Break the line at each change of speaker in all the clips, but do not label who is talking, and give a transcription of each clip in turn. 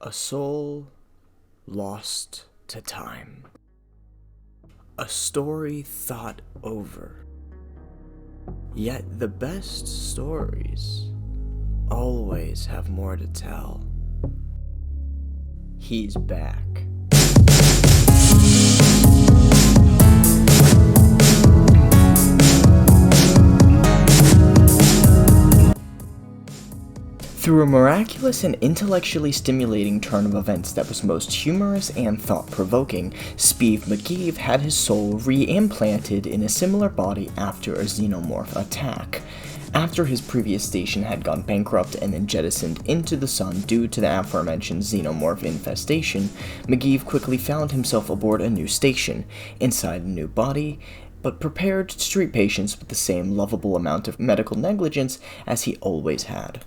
A soul lost to time. A story thought over. Yet the best stories always have more to tell. He's back. Through a miraculous and intellectually stimulating turn of events that was most humorous and thought-provoking, McGee had his soul re-implanted in a similar body after a xenomorph attack. After his previous station had gone bankrupt and then jettisoned into the sun due to the aforementioned xenomorph infestation, McGee quickly found himself aboard a new station, inside a new body, but prepared to treat patients with the same lovable amount of medical negligence as he always had.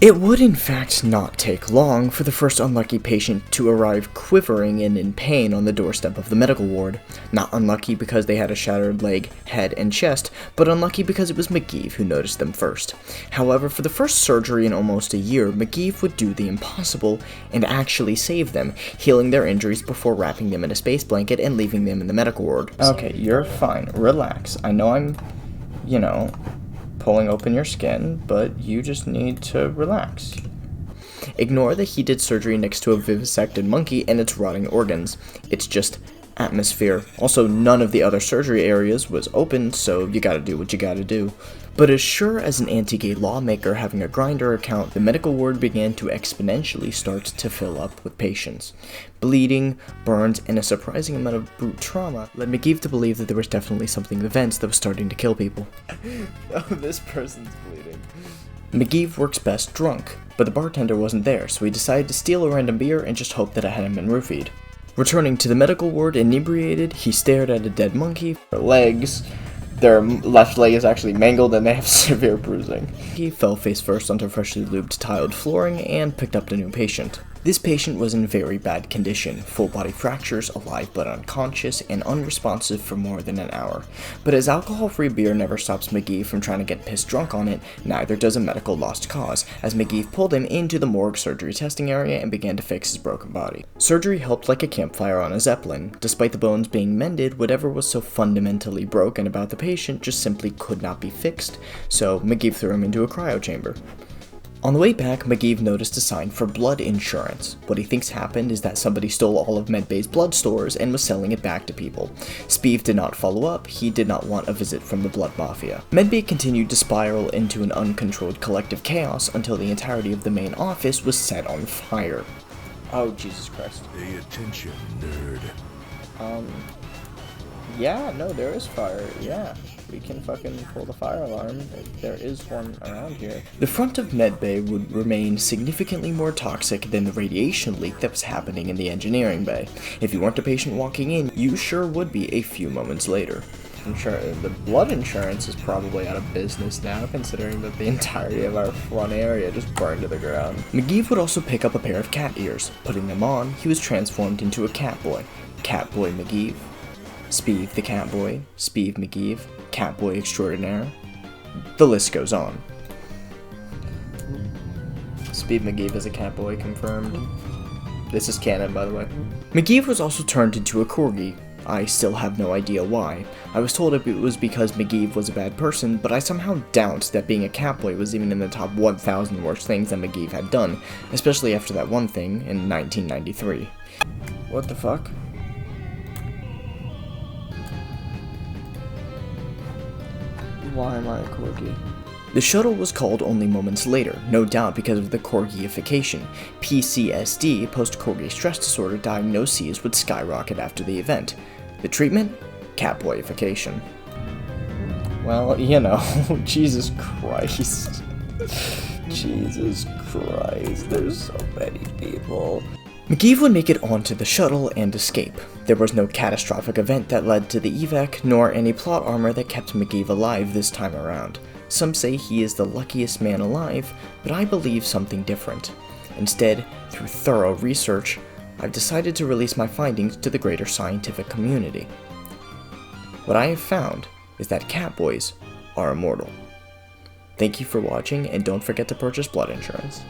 It would in fact not take long for the first unlucky patient to arrive quivering and in pain on the doorstep of the medical ward. Not unlucky because they had a shattered leg, head, and chest, but unlucky because it was McGee who noticed them first. However, for the first surgery in almost a year, McGee would do the impossible and actually save them, healing their injuries before wrapping them in a space blanket and leaving them in the medical ward. Okay, you're fine. Relax. I know I'm, pulling open your skin, but you just need to relax. Ignore that he did surgery next to a vivisected monkey and its rotting organs. It's just atmosphere. Also, none of the other surgery areas was open, so you gotta do what you gotta do. But as sure as an anti-gay lawmaker having a Grindr account, the medical ward began to exponentially start to fill up with patients. Bleeding, burns, and a surprising amount of brute trauma led McGee to believe that there was definitely something in the vents that was starting to kill people. Oh, this person's bleeding. McGee works best drunk, but the bartender wasn't there, so he decided to steal a random beer and just hope that it hadn't been roofied. Returning to the medical ward inebriated, he stared at a dead monkey. Their legs, their left leg is actually mangled and they have severe bruising. He fell face first onto freshly lubed tiled flooring and picked up the new patient. This patient was in very bad condition, full body fractures, alive but unconscious, and unresponsive for more than an hour. But as alcohol-free beer never stops McGee from trying to get pissed drunk on it, neither does a medical lost cause, as McGee pulled him into the morgue surgery testing area and began to fix his broken body. Surgery helped like a campfire on a Zeppelin. Despite the bones being mended, whatever was so fundamentally broken about the patient just simply could not be fixed, so McGee threw him into a cryo chamber. On the way back, McGee noticed a sign for blood insurance. What he thinks happened is that somebody stole all of Medbay's blood stores and was selling it back to people. Spieve did not follow up, he did not want a visit from the blood mafia. Medbay continued to spiral into an uncontrolled collective chaos until the entirety of the main office was set on fire. Oh, Jesus Christ.
Pay attention, nerd.
Yeah, no, there is fire, yeah. We can fucking pull the fire alarm. There is one around here. The front of Medbay would remain significantly more toxic than the radiation leak that was happening in the engineering bay. If you weren't a patient walking in, you sure would be a few moments later. The blood insurance is probably out of business now, considering that the entirety of our front area just burned to the ground. McGee would also pick up a pair of cat ears. Putting them on, he was transformed into a Catboy. Catboy McGee. Spieve the Catboy, Spieve McGee, Catboy extraordinaire. The list goes on. Spieve McGee is a Catboy, confirmed. This is canon, by the way. McGee was also turned into a Corgi. I still have no idea why. I was told it was because McGee was a bad person, but I somehow doubt that being a Catboy was even in the top 1,000 worst things that McGee had done, especially after that one thing in 1993. What the fuck? Why am I a Corgi? The shuttle was called only moments later, no doubt because of the Corgiification. PCSD, post-Corgi stress disorder diagnoses would skyrocket after the event. The treatment? Catboyification. Well, Jesus Christ. Jesus Christ, there's so many people. McGee would make it onto the shuttle and escape. There was no catastrophic event that led to the evac, nor any plot armor that kept McGee alive this time around. Some say he is the luckiest man alive, but I believe something different. Instead, through thorough research, I've decided to release my findings to the greater scientific community. What I have found is that Catboys are immortal. Thank you for watching, and don't forget to purchase blood insurance.